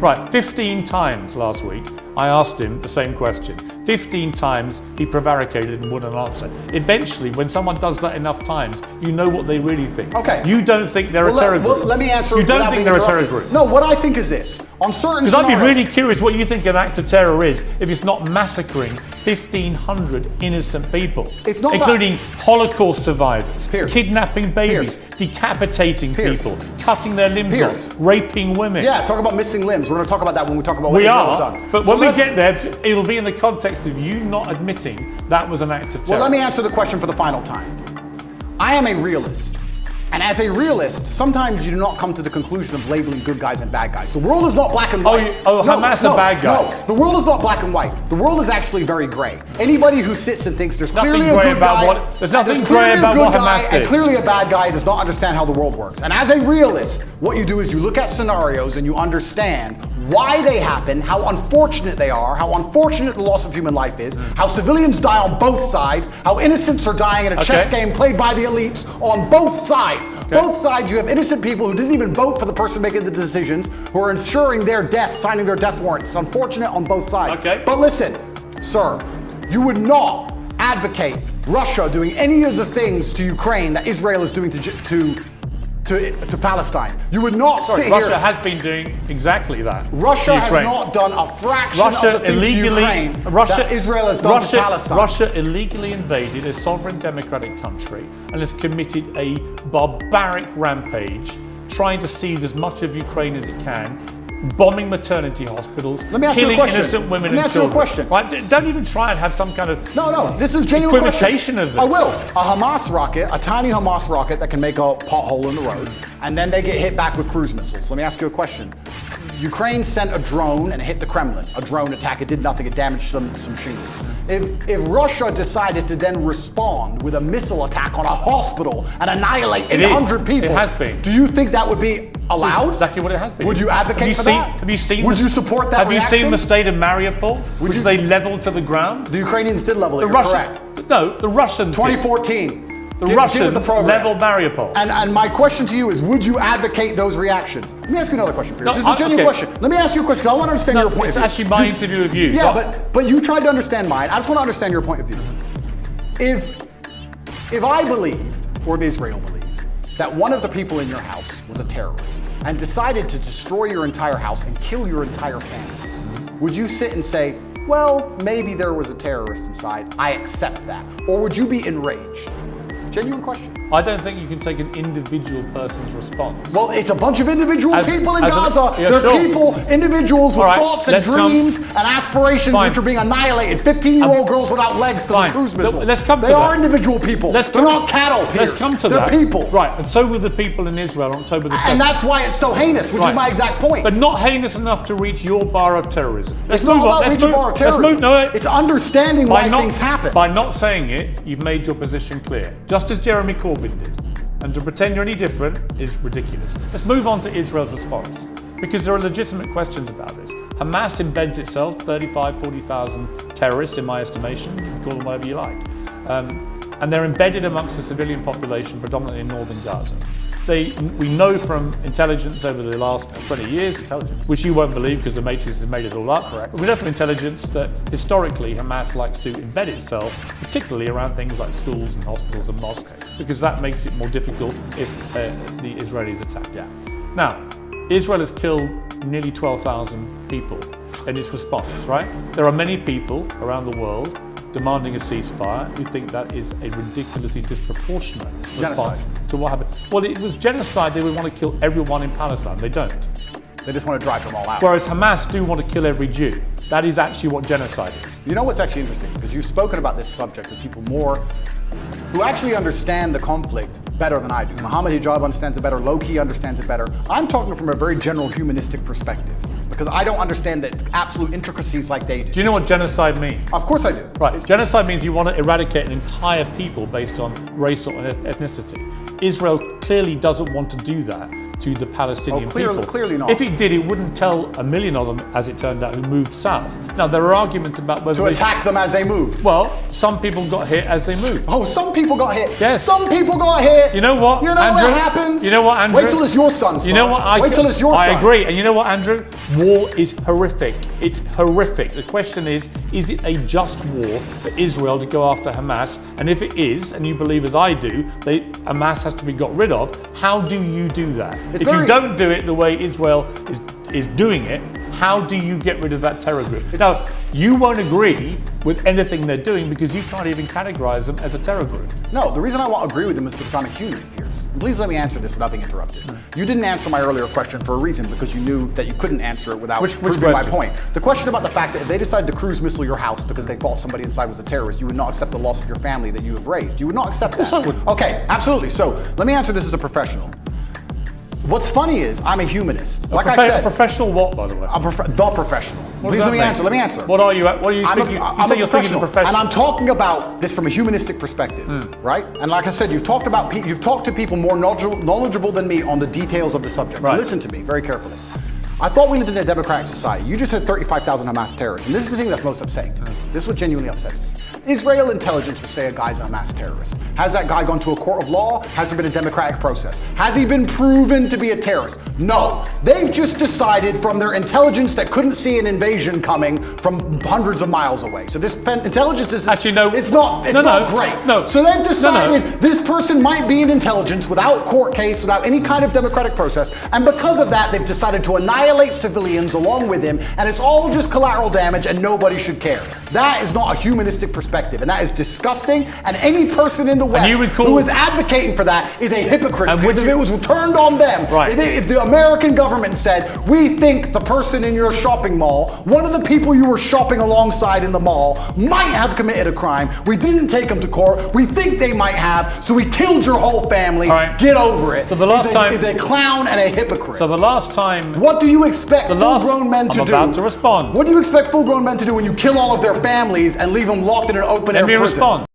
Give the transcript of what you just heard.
Right, 15 times last week, I asked him the same question. 15 times he prevaricated and wouldn't answer. Eventually, when someone does that enough times, you know what they really think. Okay. You don't think they're a terror group. Let me answer. You don't think they're a terror group. No, what I think is this. On certain Because I'd be scenarios, really curious what you think an act of terror is if it's not massacring 1,500 innocent people, It's not including Holocaust survivors, Piers. kidnapping babies, Piers. decapitating Piers. people, cutting their limbs Piers. off, raping women. Yeah, talk about missing limbs. We're going to talk about that when we talk about what We Israel has are, done. but So when we let's- get there, it'll be in the context of you not admitting that was an act of terror. Well, let me answer the question for the final time. I am a realist. And as a realist, sometimes you do not come to the conclusion of labeling good guys and bad guys. The world is not black and white. Hamas are bad guys. No, the world is not black and white. The world is actually very gray. Anybody who sits and thinks there's clearly Nothing a gray good about guy, what- there's nothing and gray clearly a about good what guy Hamas and did. clearly a bad guy does not understand how the world works. And as a realist, what you do is you look at scenarios and you understand why they happen, how unfortunate they are, how unfortunate the loss of human life is, how civilians die on both sides, how innocents are dying in a chess game played by the elites on both sides. Both sides, you have innocent people who didn't even vote for the person making the decisions, who are ensuring their death, signing their death warrants. It's unfortunate on both sides. But listen, sir, you would not advocate Russia doing any of the things to Ukraine that Israel is doing to Palestine. You would not sit Russia here. has been doing exactly that. Russia has Ukraine. not done a fraction Russia of the things illegally, to Ukraine that Israel has done to Palestine. Russia illegally invaded a sovereign democratic country and has committed a barbaric rampage, trying to seize as much of Ukraine as it can, bombing maternity hospitals, Let me ask you a killing question. innocent women Let me and ask you a children. question. Right? Don't even try and have some kind of No, this is genuine equivocation of this. I will. A Hamas rocket, a tiny Hamas rocket that can make a pothole in the road, and then they get hit back with cruise missiles. Let me ask you a question. Ukraine sent a drone and it hit the Kremlin. A drone attack, it did nothing, it damaged some shingles. If Russia decided to then respond with a missile attack on a hospital and annihilate 800 people, it has been. Do you think that would be allowed? That's exactly what it has been. Would you advocate for that? Have you seen? Would you support that Have reaction? you seen the state of Mariupol, which they leveled to the ground? The Ukrainians did level it, Correct. No, the Russians 2014. The Russians leveled Mariupol. And my question to you is, would you advocate those reactions? Let me ask you another question, Piers. No, This is a genuine question. Let me ask you a question, because I want to understand your point of view. It's actually my interview of you. Yeah, but you tried to understand mine. I just want to understand your point of view. If I believed, or if Israel believed, that one of the people in your house was a terrorist and decided to destroy your entire house and kill your entire family, would you sit and say, well, maybe there was a terrorist inside, I accept that? Or would you be enraged? Genuine question. I don't think you can take an individual person's response. Well, it's a bunch of individual people in Gaza. Yeah, They're sure. people, individuals with thoughts and dreams and aspirations which are being annihilated. 15-year-old girls without legs because of cruise missiles. Let's come to they that. are individual people. They're not cattle. Let's come to They're that. people. Right, and so were the people in Israel on October the 7th. And that's why it's so heinous, which is my exact point. But not heinous enough to reach your bar of terrorism. It's not about reaching bar of terrorism. It's understanding why things happen. By not saying it, you've made your position clear. Just as Jeremy Corbyn did. And to pretend you're any different is ridiculous. Let's move on to Israel's response, because there are legitimate questions about this. Hamas embeds itself, 40,000 terrorists in my estimation, you can call them whatever you like. And they're embedded amongst the civilian population, predominantly in northern Gaza. We know from intelligence over the last 20 years, which you won't believe because the Matrix has made it all up. Correct. But we know from intelligence that historically Hamas likes to embed itself, particularly around things like schools and hospitals and mosques, because that makes it more difficult if the Israelis attack. Now, Israel has killed nearly 12,000 people in its response, right? There are many people around the world demanding a ceasefire. We think that is a ridiculously disproportionate response to what happened. Well, it was genocide. They would want to kill everyone in Palestine. They don't. They just want to drive them all out. Whereas Hamas do want to kill every Jew. That is actually what genocide is. You know what's actually interesting? Because you've spoken about this subject with people who actually understand the conflict better than I do. Mohammed Hijab understands it better, Loki understands it better. I'm talking from a very general humanistic perspective, because I don't understand the absolute intricacies like they do. Do you know what genocide means? Of course I do. Right, genocide means you want to eradicate an entire people based on race or ethnicity. Israel clearly doesn't want to do that, to the Palestinian clearly, people. clearly not. If it did, it wouldn't tell a million of them, as it turned out, who moved south. Now, there are arguments about whether To attack them as they moved. Well, some people got hit as they moved. Oh, some people got hit. Yes. Some people got hit. You know what, You know Andrew? what happens? You know what, Andrew? Wait till it's your son, son. You know what? Wait till it's your son. I agree. And you know what, Andrew? War is horrific. It's horrific. The question is it a just war for Israel to go after Hamas? And if it is, and you believe as I do, Hamas has to be got rid of, how do you do that? If you don't do it the way Israel is doing it, how do you get rid of that terror group? Now, you won't agree with anything they're doing because you can't even categorize them as a terror group. No, the reason I won't agree with them is because I'm a human, Piers. And please let me answer this without being interrupted. You didn't answer my earlier question for a reason, because you knew that you couldn't answer it without proving my point. The question about the fact that if they decided to cruise missile your house because they thought somebody inside was a terrorist, you would not accept the loss of your family that you have raised. You would not accept that. Of course I would. Okay, absolutely. So let me answer this as a professional. What's funny is I'm a humanist. Like I said, a professional what, by the way? the professional. Please let me answer. Let me answer. What are you? What are you speaking? You say you're speaking to professional, and I'm talking about this from a humanistic perspective, right? And like I said, you've talked to people more knowledgeable than me on the details of the subject. Right. Listen to me very carefully. I thought we lived in a democratic society. You just said 35,000 Hamas terrorists, and this is the thing that's most upsetting to me. This is what genuinely upsets me. Israel intelligence would say a guy's a Hamas terrorist. Has that guy gone to a court of law? Has there been a democratic process? Has he been proven to be a terrorist? No. They've just decided from their intelligence that couldn't see an invasion coming from hundreds of miles away. So this intelligence is actually no. It's not great. No. So they've decided this person might be in intelligence without court case, without any kind of democratic process, and because of that, they've decided to annihilate civilians along with him, and it's all just collateral damage, and nobody should care. That is not a humanistic perspective. And that is disgusting. And any person in the West who is advocating for that is a hypocrite. Because if it was turned on them, if the American government said, we think the person in your shopping mall, one of the people you were shopping alongside in the mall, might have committed a crime. We didn't take them to court. We think they might have. So we killed your whole family. Get over it. So the last time is a clown and a hypocrite. So the last time. What do you expect full-grown men to do? I'm about to respond. What do you expect full-grown men to do when you kill all of their families and leave them locked in an open air prison? Let me respond.